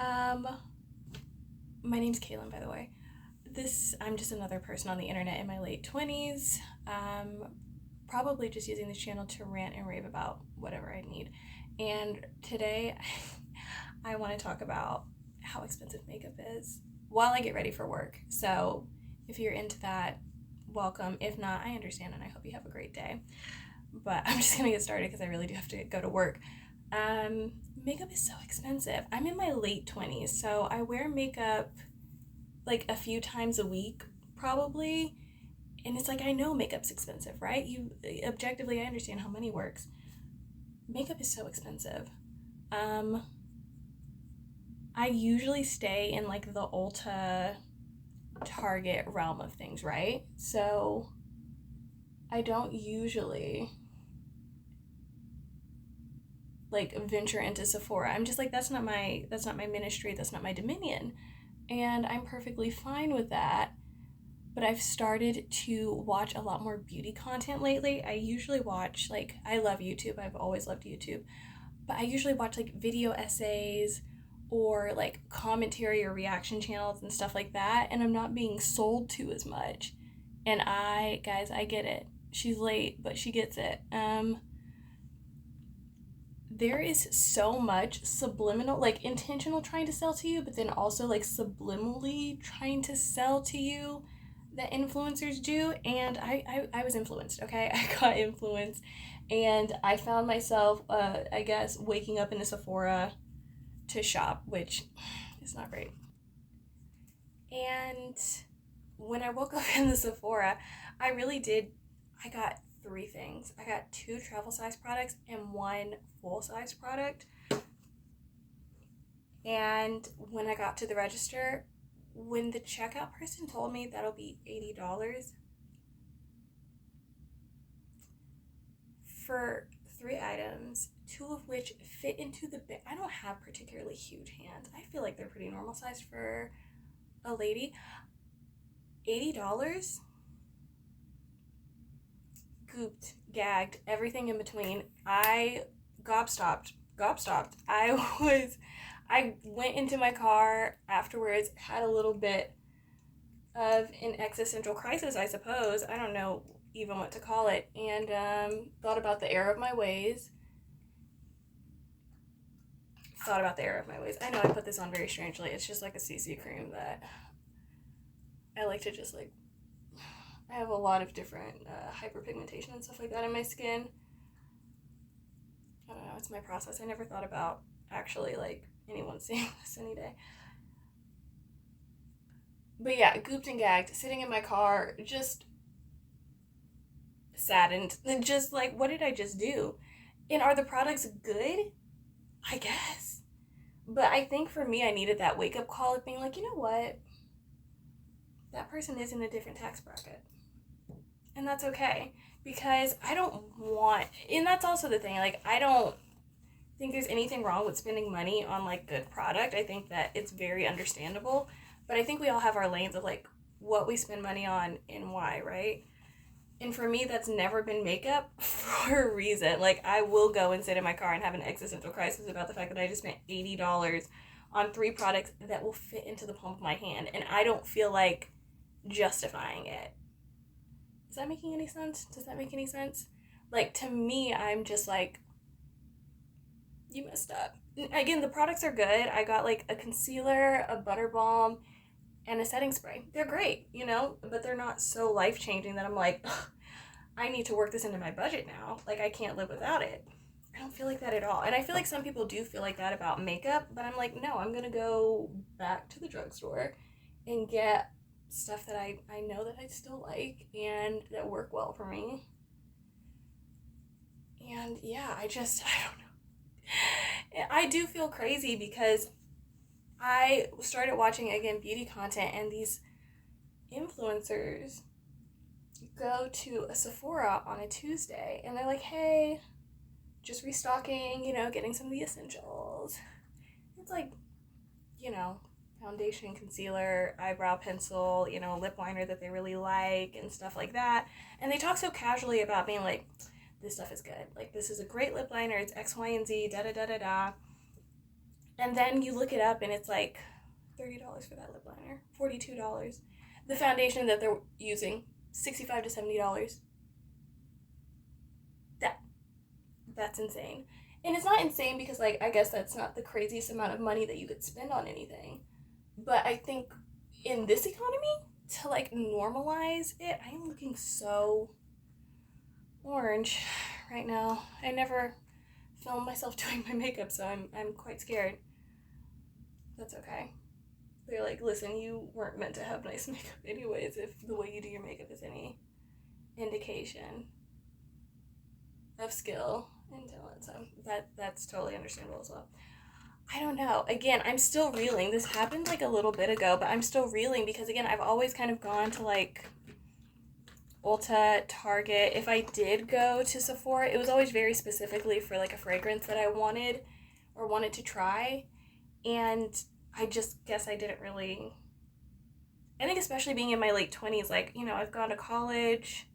Um, my name's Kaylin, by the way. I'm just another person on the internet in my late 20s. Probably just using this channel to rant and rave about whatever I need. And today, I want to talk about how expensive makeup is while I get ready for work. So, if you're into that, welcome. If not, I understand and I hope you have a great day. But I'm just gonna get started because I really do have to go to work. Makeup is so expensive. I'm in my late 20s, so I wear makeup like a few times a week, probably. And it's like, I know makeup's expensive, right? Objectively, I understand how money works. Makeup is so expensive. I usually stay in like the Ulta, Target realm of things, right? So I don't usually like venture into Sephora. I'm just like, that's not my ministry, that's not my dominion. And I'm perfectly fine with that. But I've started to watch a lot more beauty content lately. I usually watch, like, I love YouTube. I've always loved YouTube. But I usually watch like video essays or like commentary or reaction channels and stuff like that. And I'm not being sold to as much. And guys, I get it. She's late, but she gets it. There is so much subliminal, like intentional trying to sell to you, but then also like subliminally trying to sell to you that influencers do. And I was influenced, okay? I got influenced and I found myself, I guess, waking up in a Sephora to shop, which is not great. And when I woke up in the Sephora, I really did, I got three things. I got two travel size products and one full size product. And when I got to the register, when the checkout person told me that'll be $80 for three items, two of which fit into the bag. I don't have particularly huge hands. I feel like they're pretty normal sized for a lady. $80? Gooped, gagged, everything in between. I gobstopped. I went into my car afterwards, had a little bit of an existential crisis, I suppose. I don't know even what to call it. And thought about the error of my ways. I know I put this on very strangely. It's just like a CC cream that I like to just like, I have a lot of different hyperpigmentation and stuff like that in my skin. I don't know, it's my process. I never thought about actually like anyone seeing this any day. But yeah, gooped and gagged, sitting in my car, just saddened. And just like, what did I just do? And are the products good? I guess. But I think for me, I needed that wake up call of being like, you know what? That person is in a different tax bracket. And that's okay. Because I don't want, and that's also the thing, like, I don't think there's anything wrong with spending money on like good product. I think that it's very understandable. But I think we all have our lanes of like what we spend money on and why, right? And for me, that's never been makeup for a reason. Like, I will go and sit in my car and have an existential crisis about the fact that I just spent $80 on three products that will fit into the palm of my hand. And I don't feel like justifying it. Is that making any sense? Does that make any sense? Like, to me, I'm just like, you messed up. Again, the products are good. I got like a concealer, a butter balm, and a setting spray. They're great, but they're not so life-changing that I'm like, I need to work this into my budget now. Like, I can't live without it. I don't feel like that at all. And I feel like some people do feel like that about makeup, but I'm like, no, I'm going to go back to the drugstore and get stuff that I know that I still like and that work well for me. And yeah, I don't know. I do feel crazy because I started watching, again, beauty content, and these influencers go to a Sephora on a Tuesday, and they're like, hey, just restocking, getting some of the essentials. It's like, foundation, concealer, eyebrow pencil, a lip liner that they really like, and stuff like that. And they talk so casually about being like, this stuff is good. Like, this is a great lip liner. It's X, Y, and Z, da-da-da-da-da. And then you look it up and it's like $30 for that lip liner, $42. The foundation that they're using, $65 to $70. That that's insane. And it's not insane because like I guess that's not the craziest amount of money that you could spend on anything. But I think in this economy, to like normalize it, I am looking so orange right now. I never film myself doing my makeup, so I'm quite scared. That's okay. They're like, listen, you weren't meant to have nice makeup anyways if the way you do your makeup is any indication of skill and talent. So that's totally understandable as well. I don't know. Again, I'm still reeling. This happened like a little bit ago, but I'm still reeling because again, I've always kind of gone to like Ulta, Target. If I did go to Sephora, it was always very specifically for like a fragrance that I wanted or wanted to try. And I just guess I didn't really. I think, especially being in my late 20s, like, I've gone to college,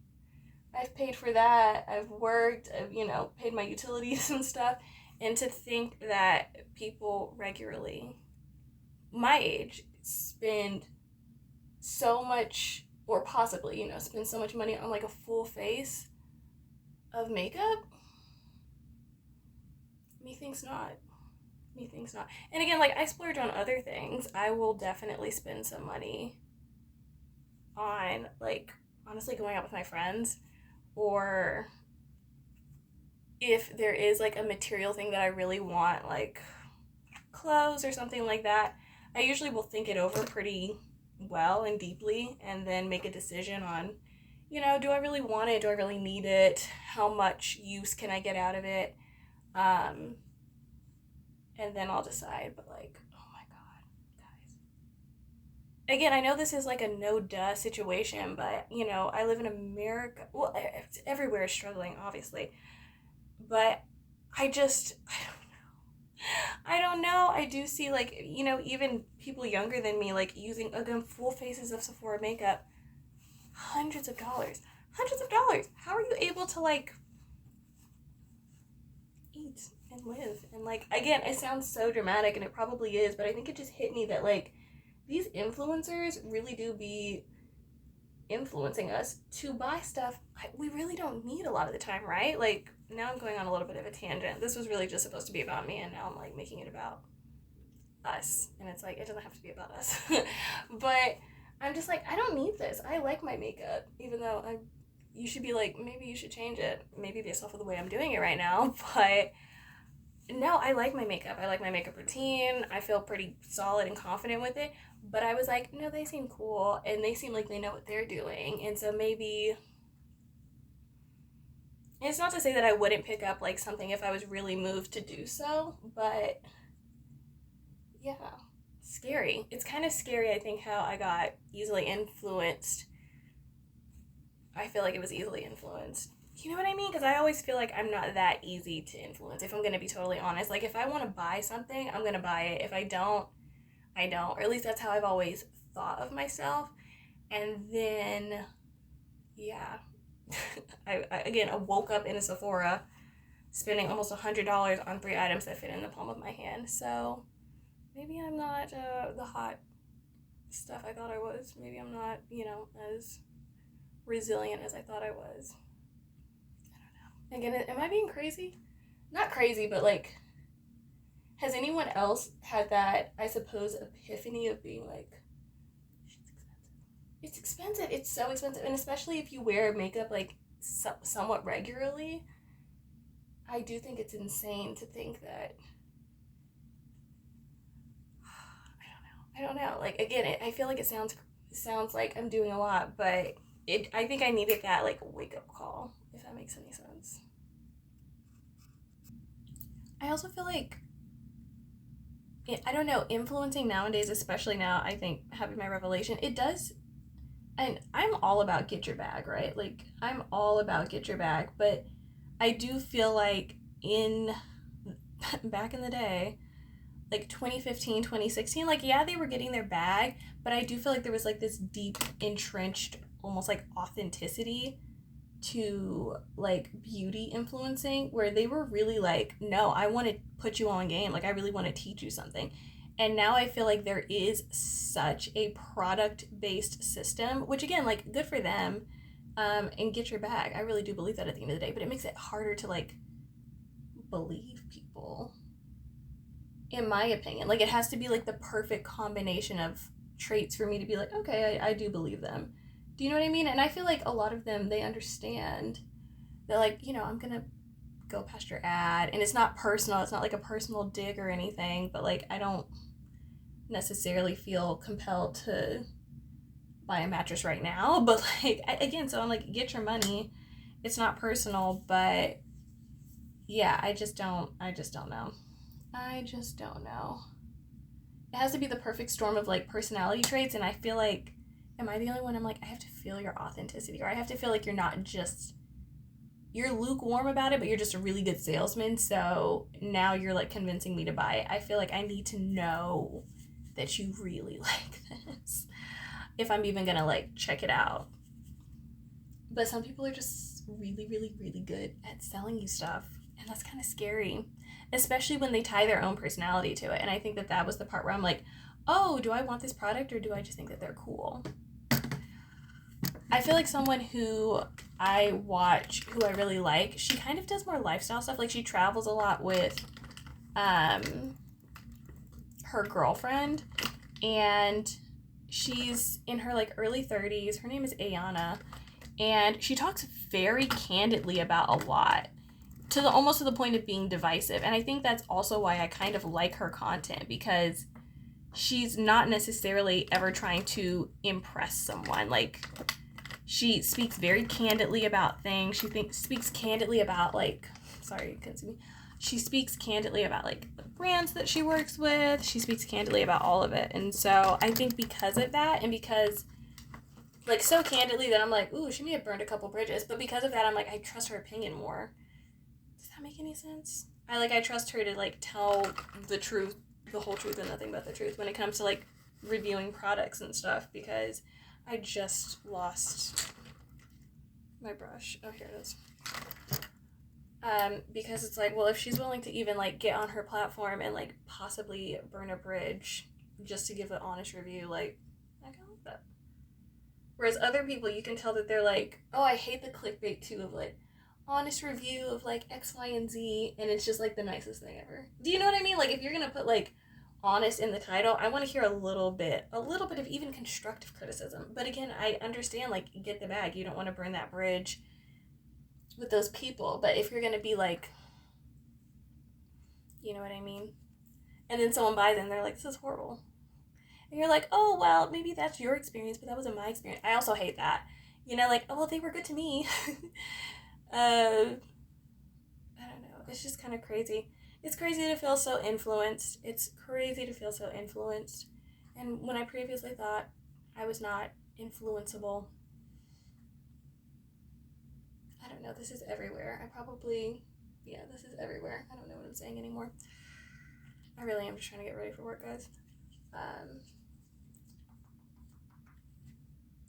I've paid for that, I've worked, I've, paid my utilities and stuff. And to think that people regularly, my age, spend so much, or possibly, spend so much money on like a full face of makeup, methinks not. Methinks not. And again, like I splurge on other things. I will definitely spend some money on, like, honestly, going out with my friends, or if there is like a material thing that I really want, like clothes or something like that, I usually will think it over pretty well and deeply and then make a decision on, do I really want it? Do I really need it? How much use can I get out of it? And then I'll decide. But like, oh my God, guys. Again, I know this is like a no duh situation, but I live in America. Well, everywhere is struggling, obviously. But I don't know. I do see like, even people younger than me, like using, again, full faces of Sephora makeup, hundreds of dollars. Hundreds of dollars. How are you able to like eat and live? And like, again, it sounds so dramatic and it probably is, but I think it just hit me that like these influencers really do be influencing us to buy stuff we really don't need a lot of the time, right? Like, now I'm going on a little bit of a tangent. This was really just supposed to be about me, and now I'm like making it about us. And it's like, it doesn't have to be about us. But I'm just like, I don't need this. I like my makeup, even though you should be like, maybe you should change it, maybe based off of the way I'm doing it right now. But no, I like my makeup. I like my makeup routine. I feel pretty solid and confident with it. But I was like, no, they seem cool and they seem like they know what they're doing. And so maybe, it's not to say that I wouldn't pick up like something if I was really moved to do so, but yeah, scary. It's kind of scary, I think, how I got easily influenced. I feel like it was easily influenced. You know what I mean? Because I always feel like I'm not that easy to influence, if I'm going to be totally honest. Like, if I want to buy something, I'm going to buy it. If I don't, I don't. Or at least that's how I've always thought of myself. And then, yeah. I woke up in a Sephora spending almost $100 on 3 items that fit in the palm of my hand. So maybe I'm not the hot stuff I thought I was. Maybe I'm not, as resilient as I thought I was. I don't know. Again, am I being crazy? Not crazy, but like, has anyone else had that, I suppose, epiphany of being like, it's expensive. It's so expensive. And especially if you wear makeup like somewhat regularly, I do think it's insane to think that, I don't know. Like, again, I feel like it sounds like I'm doing a lot, but I think I needed that like wake up call, if that makes any sense. I also feel like, I don't know, influencing nowadays, especially now, I think having my revelation, it does. And I'm all about get your bag, right? Like, I'm all about get your bag, but I do feel like back in the day, like 2015, 2016, like, yeah, they were getting their bag, but I do feel like there was like this deep, entrenched, almost like authenticity to like beauty influencing, where they were really like, no, I want to put you on game, like I really want to teach you something. And now I feel like there is such a product based system, which again, like, good for them. And get your bag, I really do believe that at the end of the day, but it makes it harder to like believe people, in my opinion. Like, it has to be like the perfect combination of traits for me to be like, okay, I do believe them. Do you know what I mean? And I feel like a lot of them, they understand. They're like, I'm gonna go past your ad, and it's not personal. It's not like a personal dig or anything. But like, I don't necessarily feel compelled to buy a mattress right now. But like, again, so I'm like, get your money. It's not personal, but yeah, I just don't. I just don't know. I just don't know. It has to be the perfect storm of like personality traits, and I feel like, am I the only one? I'm like, I have to feel your authenticity, or I have to feel like you're lukewarm about it, but you're just a really good salesman, so now you're like convincing me to buy it. I feel like I need to know that you really like this if I'm even gonna like check it out. But some people are just really, really, really good at selling you stuff, and that's kind of scary, especially when they tie their own personality to it. And I think that that was the part where I'm like, oh, do I want this product, or do I just think that they're cool? I feel like someone who I watch, who I really like, she kind of does more lifestyle stuff. Like, she travels a lot with her girlfriend, and she's in her like early 30s. Her name is Ayana, and she talks very candidly about a lot, to the almost to the point of being divisive. And I think that's also why I kind of like her content, because she's not necessarily ever trying to impress someone. Like, she speaks very candidly about things. Speaks candidly about like, sorry, you couldn't see me. She speaks candidly about like the brands that she works with. She speaks candidly about all of it. And so I think because of that, and because like so candidly that I'm like, ooh, she may have burned a couple bridges, but because of that, I'm like, I trust her opinion more. Does that make any sense? I trust her to like tell the truth, the whole truth, and nothing but the truth when it comes to like reviewing products and stuff, because I just lost my brush. Oh, here it is. Because it's like, well, if she's willing to even like get on her platform and like possibly burn a bridge just to give an honest review, like, I can like that. Whereas other people, you can tell that they're like, oh, I hate the clickbait too of like honest review of like X, Y, and Z, and it's just like the nicest thing ever. Do you know what I mean? Like, if you're gonna put like honest in the title, I want to hear a little bit of even constructive criticism. But again, I understand, like, get the bag. You don't want to burn that bridge with those people. But if you're gonna be like, you know what I mean? And then someone buys it and they're like, this is horrible. And you're like, oh, well, maybe that's your experience, but that wasn't my experience. I also hate that. Like, oh, well, they were good to me. I don't know. It's just kind of crazy. It's crazy to feel so influenced. And when I previously thought I was not influenceable, I don't know. This is everywhere. This is everywhere. I don't know what I'm saying anymore. I really am just trying to get ready for work, guys.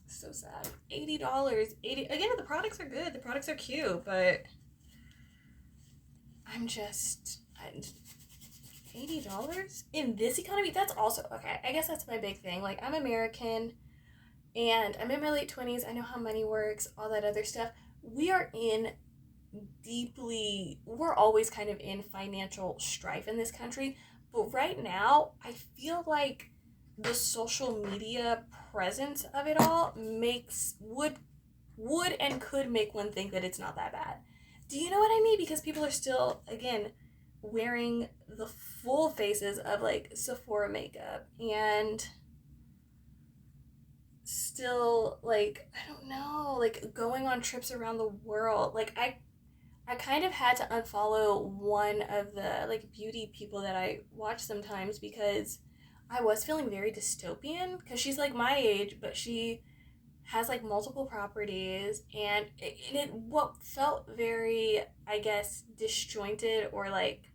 So sad. $80. Again, the products are good. The products are cute, but $80 in this economy. That's also okay. I guess that's my big thing. Like, I'm American, and I'm in my late 20s. I know how money works, all that other stuff. We're always kind of in financial strife in this country, but right now I feel like the social media presence of it all would and could make one think that it's not that bad. Do you know what I mean? Because people are still, again, wearing the full faces of like Sephora makeup, and still, like, I don't know, like going on trips around the world. Like, I kind of had to unfollow one of the like beauty people that I watch sometimes, because I was feeling very dystopian, because she's like my age, but she has like multiple properties, and what felt very, I guess, disjointed or like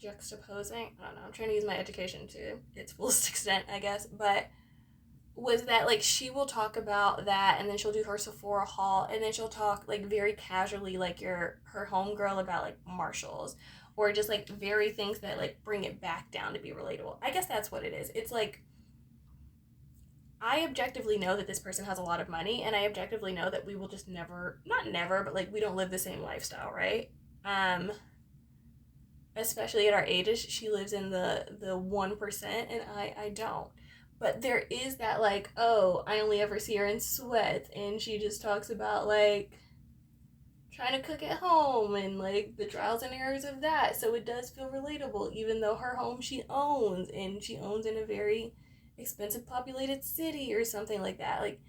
juxtaposing. I don't know. I'm trying to use my education to its fullest extent, I guess, but was that like she will talk about that, and then she'll do her Sephora haul, and then she'll talk like very casually like her homegirl about like Marshalls, or just like very things that like bring it back down to be relatable. I guess that's what it is. It's like I objectively know that this person has a lot of money, and I objectively know that we will just never, not never, but like we don't live the same lifestyle, right? Um, Especially at our ages, she lives in the 1%, and I don't. But there is that like, oh, I only ever see her in sweats, and she just talks about like trying to cook at home and like the trials and errors of that. So it does feel relatable, even though her home she owns, and she owns in a very expensive populated city or something like that. Like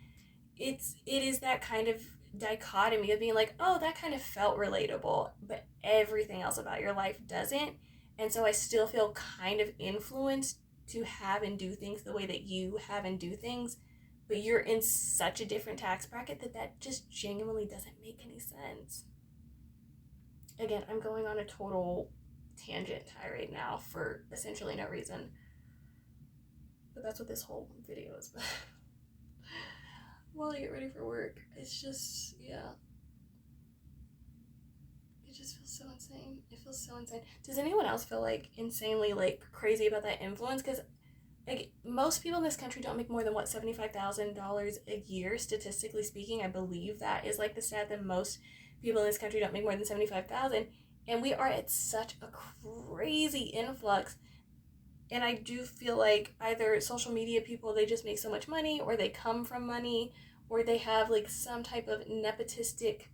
it is that kind of dichotomy of being like, oh, that kind of felt relatable, but everything else about your life doesn't. And so I still feel kind of influenced to have and do things the way that you have and do things, but you're in such a different tax bracket that that just genuinely doesn't make any sense. Again, I'm going on a total tangent tirade now for essentially no reason, but that's what this whole video is about. While I get ready for work, it's just, yeah, it just feels so insane. It feels so insane. Does anyone else feel like insanely like crazy about that influence? Because like most people in this country don't make more than what, $75,000 a year, statistically speaking. I believe that is like the stat that most people in this country don't make more than 75,000, and we are at such a crazy influx. And I do feel like either social media people, they just make so much money, or they come from money, or they have like some type of nepotistic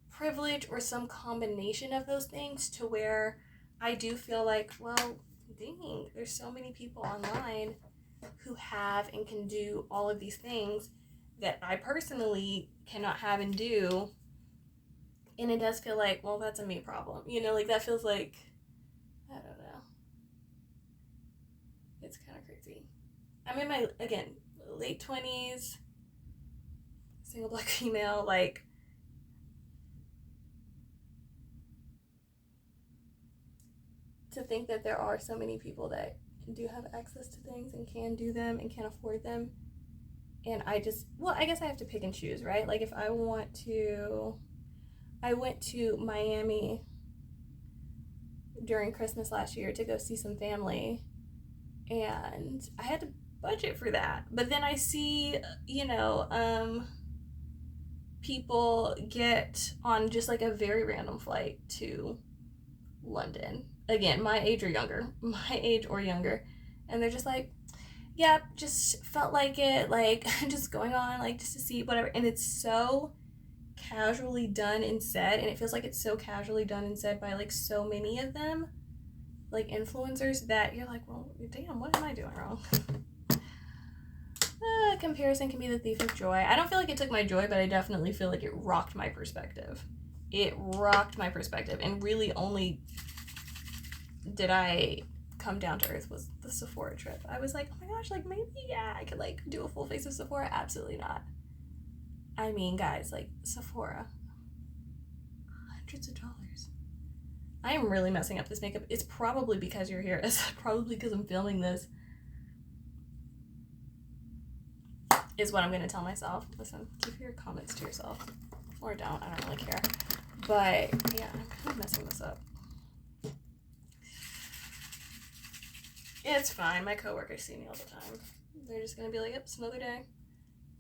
privilege, or some combination of those things, to where I do feel like, well, dang, there's so many people online who have and can do all of these things that I personally cannot have and do. And it does feel like, well, that's a me problem. You know, like that feels like, I don't know. It's kind of crazy. I'm in my, again, late 20s, single black female. Like, to think that there are so many people that do have access to things and can do them and can afford them. And I just, well, I guess I have to pick and choose, right? Like, if I want to, I went to Miami during Christmas last year to go see some family, and I had to budget for that. But then I see, you know, people get on just like a very random flight to London. Again, my age or younger, my age or younger. And they're just like, yep, yeah, just felt like it, like just going on, like just to see whatever. And it's so casually done and said, and it feels like it's so casually done and said by like so many of them, like influencers, that you're like, well, damn, what am I doing wrong? Comparison can be the thief of joy. I don't feel like it took my joy, but I definitely feel like it rocked my perspective. It rocked my perspective, and really only did I come down to earth was the Sephora trip. I was like, oh my gosh, like maybe, yeah, I could like do a full face of Sephora. Absolutely not. I mean, guys, like Sephora, hundreds of dollars. I am really messing up this makeup. It's probably because you're here. It's probably because I'm filming this, is what I'm going to tell myself. Listen, keep your comments to yourself. Or don't. I don't really care. But, yeah, I'm kind of messing this up. It's fine. My coworkers see me all the time. They're just going to be like, yep, it's another day.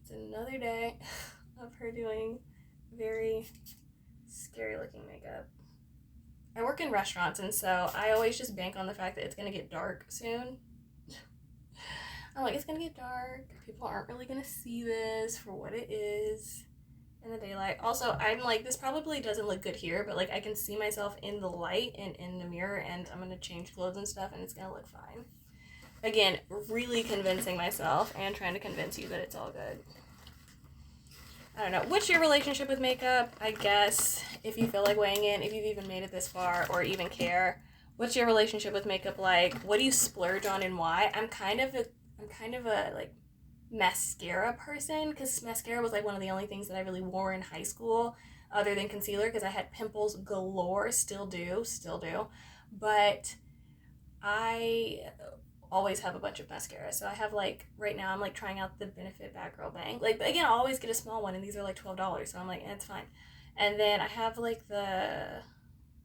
It's another day of her doing very scary looking makeup. I work in restaurants, and so I always just bank on the fact that it's going to get dark soon. I'm like, it's going to get dark. People aren't really going to see this for what it is in the daylight. Also, I'm like, this probably doesn't look good here, but like I can see myself in the light and in the mirror, and I'm going to change clothes and stuff, and it's going to look fine. Again, really convincing myself and trying to convince you that it's all good. I don't know. What's your relationship with makeup? I guess if you feel like weighing in, if you've even made it this far or even care, what's your relationship with makeup like? What do you splurge on and why? I'm kind of a like mascara person, because mascara was like one of the only things that I really wore in high school other than concealer, because I had pimples galore, still do. But I always have a bunch of mascara. So I have like, right now I'm like trying out the Benefit Bad Girl Bang. Like, but again, I'll always get a small one, and these are like $12. So I'm like, it's fine. And then I have like the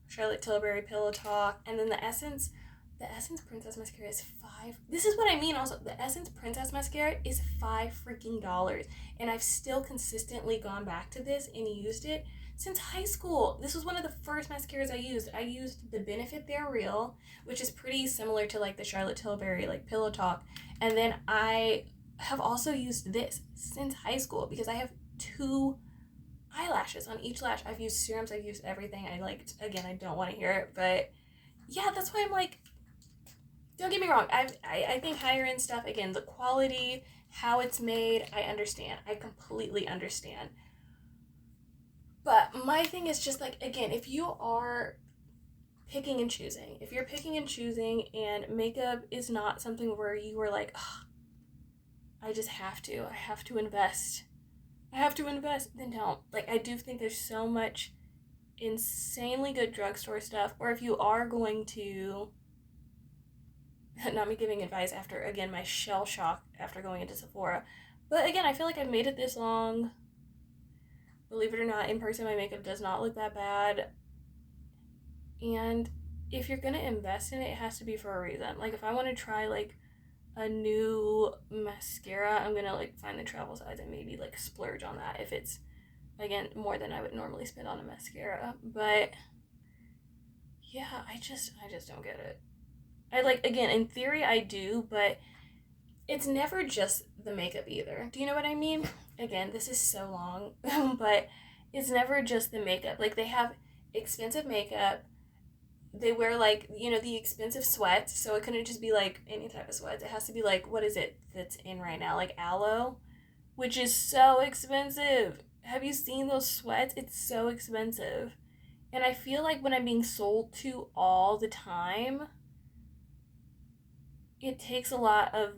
Charlotte Tilbury Pillow Talk, and then the Essence Princess Mascara is $5. This is what I mean also. The Essence Princess Mascara is $5 freaking dollars. And I've still consistently gone back to this and used it since high school. This was one of the first mascaras I used. I used the Benefit They're Real, which is pretty similar to like the Charlotte Tilbury like Pillow Talk. And then I have also used this since high school because I have 2 eyelashes on each lash. I've used serums, I've used everything. Again, I don't want to hear it, but yeah, that's why I'm like, don't get me wrong. I think higher end stuff, again, the quality, how it's made, I understand. I completely understand. But my thing is just like, again, if you are picking and choosing, and makeup is not something where you were like, oh, I have to invest, then don't. Like, I do think there's so much insanely good drugstore stuff, or if you are going to, not me giving advice after, again, my shell shock after going into Sephora, but again, I feel like I've made it this long. Believe it or not, in person, my makeup does not look that bad. And if you're going to invest in it, it has to be for a reason. Like, if I want to try, like, a new mascara, I'm going to, like, find the travel size and maybe, like, splurge on that if it's, again, more than I would normally spend on a mascara. But, yeah, I just don't get it. I, like, again, in theory, I do, but it's never just the makeup either. Do you know what I mean? Again, this is so long, but it's never just the makeup. Like, they have expensive makeup. They wear, like, you know, the expensive sweats, so it couldn't just be, like, any type of sweats. It has to be, like, what is it that's in right now? Like, aloe, which is so expensive. Have you seen those sweats? It's so expensive. And I feel like when I'm being sold to all the time, it takes a lot of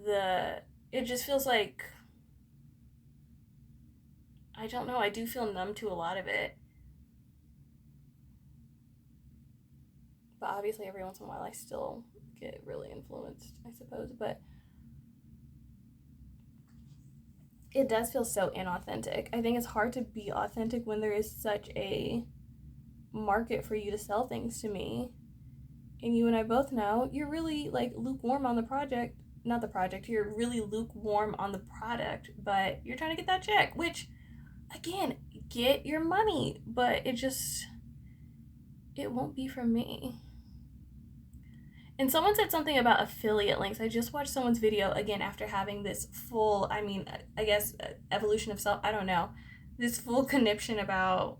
it just feels like, I don't know, I do feel numb to a lot of it. But obviously every once in a while I still get really influenced, I suppose. But it does feel so inauthentic. I think it's hard to be authentic when there is such a market for you to sell things to me. And you and I both know you're really like lukewarm on the project. Not the project, you're really lukewarm on the product, but you're trying to get that check, which, again, get your money, but it won't be from me. And someone said something about affiliate links. I just watched someone's video, again, after having this full, I guess, evolution of self, I don't know, this full conniption about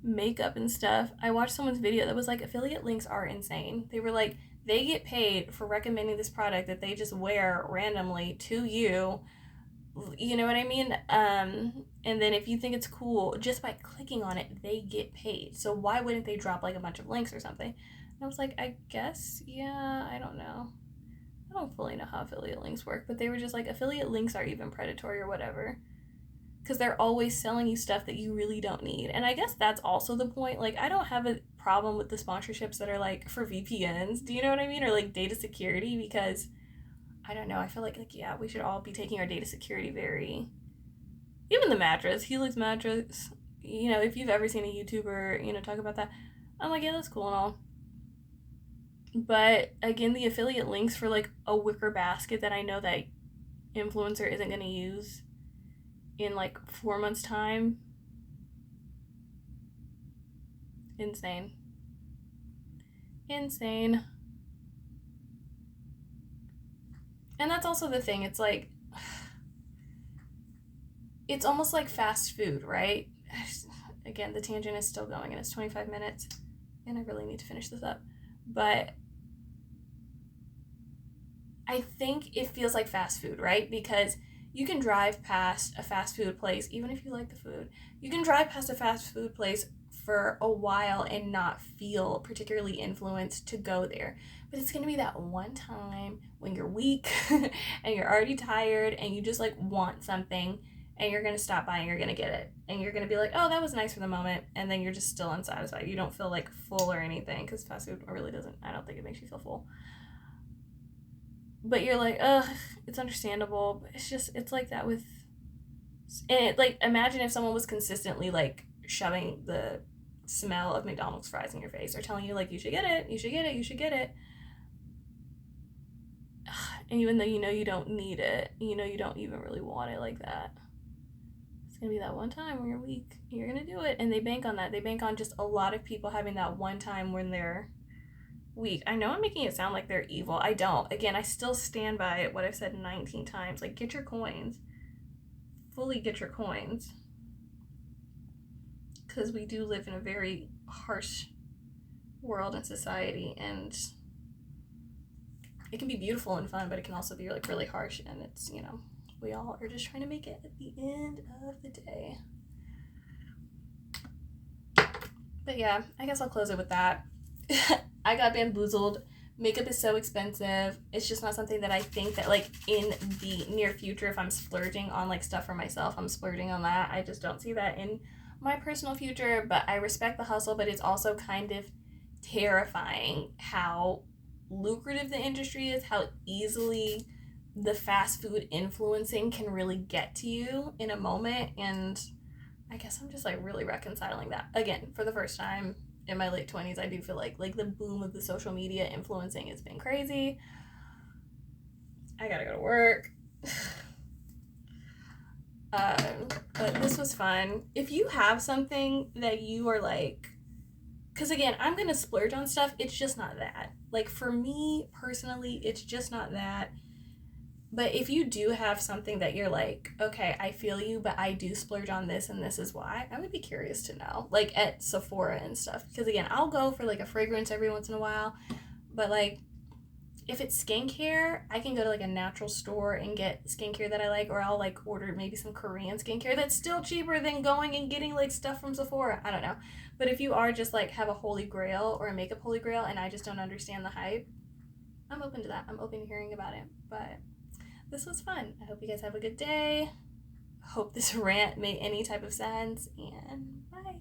makeup and stuff. I watched someone's video that was like, affiliate links are insane. They were like, they get paid for recommending this product that they just wear randomly to you. You know what I mean? And then if you think it's cool, just by clicking on it, they get paid. So why wouldn't they drop like a bunch of links or something? And I was like, I guess, yeah, I don't know. I don't fully know how affiliate links work, but they were just like, affiliate links are even predatory or whatever. Because they're always selling you stuff that you really don't need. And I guess that's also the point. Like, I don't have a problem with the sponsorships that are like for VPNs. Do you know what I mean? Or like data security, because I don't know. I feel like yeah, we should all be taking our data security very, even the mattress, Helix mattress. You know, if you've ever seen a YouTuber, you know, talk about that, I'm like, yeah, that's cool and all. But again, the affiliate links for like a wicker basket that I know that influencer isn't going to use in like 4 months' time. Insane. And that's also the thing. It's like, it's almost like fast food, right? Again, the tangent is still going and it's 25 minutes and I really need to finish this up. But I think it feels like fast food, right? Because you can drive past a fast food place, even if you like the food, you can drive past a fast food place for a while and not feel particularly influenced to go there. But it's going to be that one time when you're weak and you're already tired and you just like want something and you're going to stop by and you're going to get it. And you're going to be like, oh, that was nice for the moment. And then you're just still unsatisfied. You don't feel like full or anything because fast food really doesn't, I don't think it makes you feel full. but you're like, ugh, it's understandable. But it's like that with, and it, like, imagine if someone was consistently like shoving the smell of McDonald's fries in your face or telling you like, you should get it, you should get it, you should get it. And even though you know you don't need it, you know you don't even really want it like that. It's gonna be that one time when you're weak, you're gonna do it. And they bank on that. They bank on just a lot of people having that one time when they're weak. I know I'm making it sound like they're evil. I don't. Again, I still stand by what I've said 19 times. Like, get your coins. Fully get your coins. Because we do live in a very harsh world and society, and it can be beautiful and fun, but it can also be like really harsh, and it's, you know, we all are just trying to make it at the end of the day. But yeah, I guess I'll close it with that. I got bamboozled. Makeup is so expensive. It's just not something that I think that like in the near future, if I'm splurging on like stuff for myself, I'm splurging on that. I just don't see that in my personal future, but I respect the hustle, but it's also kind of terrifying how lucrative the industry is, how easily the fast food influencing can really get to you in a moment. And I guess I'm just like really reconciling that. Again, for the first time in my late 20s, I do feel like the boom of the social media influencing has been crazy. I gotta go to work. But this was fun. If you have something that you are like, because again, I'm gonna splurge on stuff, it's just not that. Like, for me personally, it's just not that. But if you do have something that you're like, okay, I feel you, but I do splurge on this and this is why, I would be curious to know. Like at Sephora and stuff. Because again, I'll go for like a fragrance every once in a while. But like, if it's skincare, I can go to like a natural store and get skincare that I like, or I'll like order maybe some Korean skincare that's still cheaper than going and getting like stuff from Sephora. I don't know. But if you are just like have a holy grail or a makeup holy grail and I just don't understand the hype, I'm open to that. I'm open to hearing about it. But this was fun. I hope you guys have a good day. Hope this rant made any type of sense, and bye.